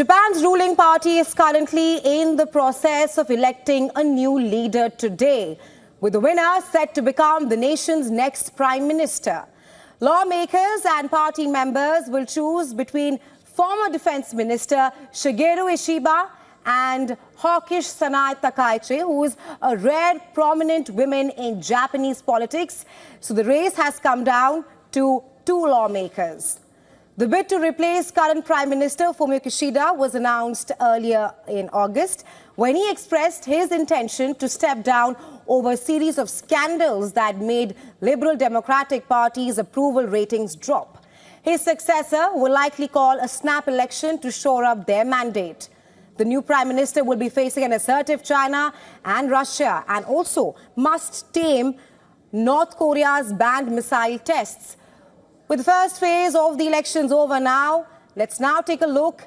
Japan's ruling party is currently in the process of electing a new leader today, with the winner set to become the nation's next prime minister. Lawmakers and party members will choose between former defense minister Shigeru Ishiba and hawkish Sanae Takaichi, who is a rare prominent woman in Japanese politics. So the race has come down to two lawmakers. The bid to replace current Prime Minister Fumio Kishida was announced earlier in August when he expressed his intention to step down over a series of scandals that made Liberal Democratic Party's approval ratings drop. His successor will likely call a snap election to shore up their mandate. The new Prime Minister will be facing an assertive China and Russia and also must tame North Korea's banned missile tests. With the first phase of the elections over now, let's now take a look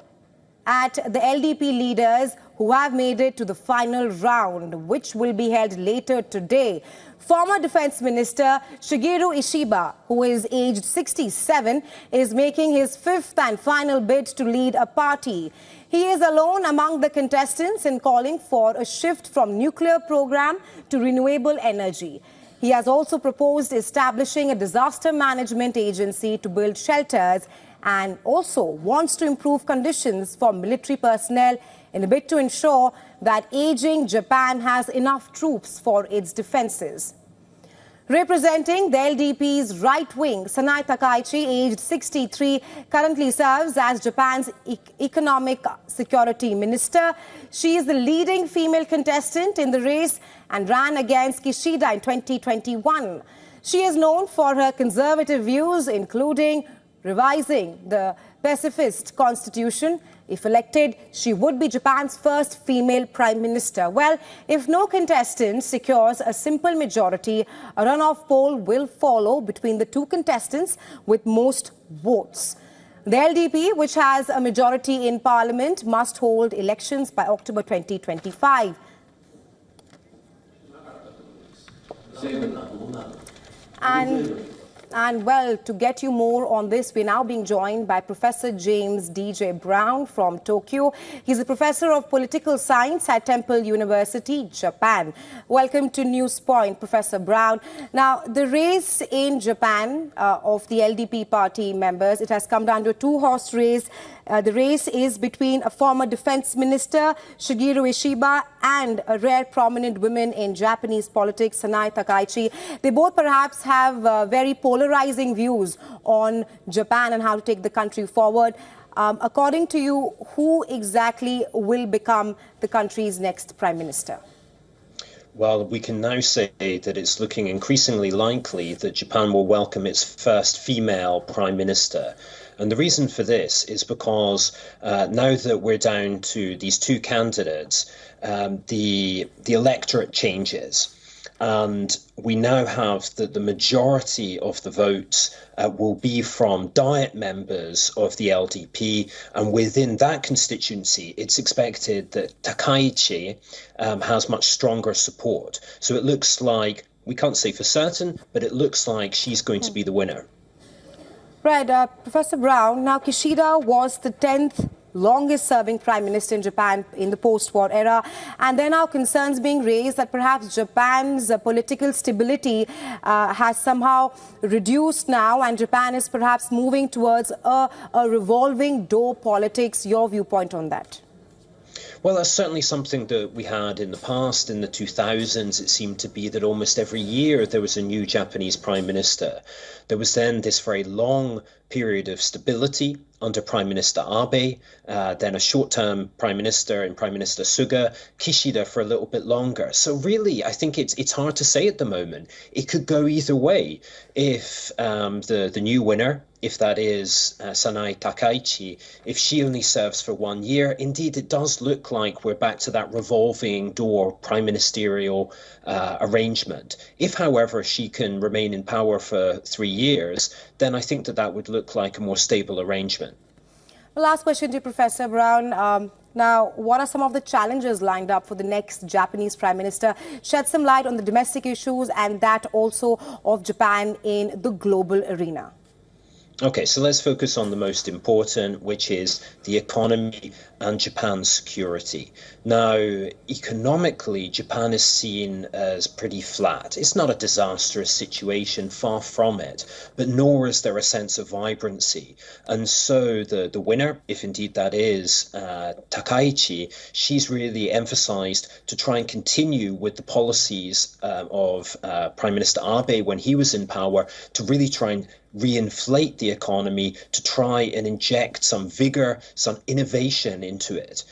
at the LDP leaders who have made it to the final round, which will be held later today. Former Defense Minister Shigeru Ishiba, who is aged 67, is making his fifth and final bid to lead a party. He is alone among the contestants in calling for a shift from nuclear program to renewable energy. He has also proposed establishing a disaster management agency to build shelters and also wants to improve conditions for military personnel in a bid to ensure that aging Japan has enough troops for its defenses. Representing the LDP's right wing, Sanae Takaichi, aged 63, currently serves as Japan's Economic Security Minister. She is the leading female contestant in the race and ran against Kishida in 2021. She is known for her conservative views, including revising the pacifist constitution. If elected, she would be Japan's first female prime minister. Well, if no contestant secures a simple majority, a runoff poll will follow between the two contestants with most votes. The LDP, which has a majority in parliament, must hold elections by October 2025. And well, to get you more on this, we're now being joined by Professor James D.J. Brown from Tokyo. He's a professor of political science at Temple University, Japan. Welcome to Newspoint, Professor Brown. Now, the race in Japan of the LDP party members, it has come down to a two-horse race. The race is between a former defense minister, Shigeru Ishiba, and a rare prominent woman in Japanese politics, Sanae Takaichi. They both perhaps have very polarizing views on Japan and how to take the country forward. According to you, who exactly will become the country's next prime minister? Well, we can now say that it's looking increasingly likely that Japan will welcome its first female prime minister. And the reason for this is because now that we're down to these two candidates, the electorate changes. And we now have that the majority of the votes will be from Diet members of the LDP. And within that constituency, it's expected that Takaichi has much stronger support. So it looks like, we can't say for certain, but it looks like she's going to be the winner. Right, Professor Brown, now Kishida was the 10th longest-serving prime minister in Japan in the post-war era, and there are now concerns being raised that perhaps Japan's political stability has somehow reduced now, and Japan is perhaps moving towards a revolving door politics. Your viewpoint on that? Well, that's certainly something that we had in the past. In the 2000s, it seemed to be that almost every year there was a new Japanese prime minister. There was then this very long period of stability under Prime Minister Abe, then a short-term Prime Minister in Prime Minister Suga, Kishida for a little bit longer. So really, I think it's hard to say at the moment. It could go either way. If the new winner, if that is Sanae Takaichi, if she only serves for 1 year, indeed it does look like we're back to that revolving door prime ministerial arrangement. If, however, she can remain in power for 3 years, then I think that would look like a more stable arrangement. Last question to you, Professor Brown. Now, what are some of the challenges lined up for the next Japanese Prime Minister? Shed some light on the domestic issues and that also of Japan in the global arena. Okay, so let's focus on the most important, which is the economy and Japan's security. Now, economically, Japan is seen as pretty flat. It's not a disastrous situation, far from it, but nor is there a sense of vibrancy. And so the winner, if indeed that is Takaichi, she's really emphasized to try and continue with the policies of Prime Minister Abe when he was in power, to really try and reinflate the economy, to try and inject some vigor, some innovation into it.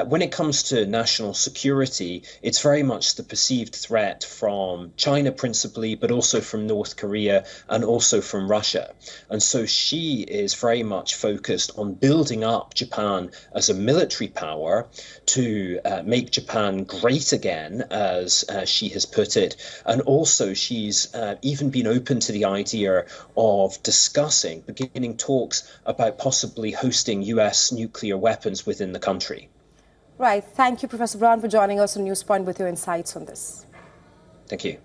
When it comes to national security, it's very much the perceived threat from China principally, but also from North Korea and also from Russia. And so she is very much focused on building up Japan as a military power to make Japan great again, as she has put it. And also she's even been open to the idea of beginning talks about possibly hosting US nuclear weapons within the country. Right. Thank you, Professor Brown, for joining us on Newspoint with your insights on this. Thank you.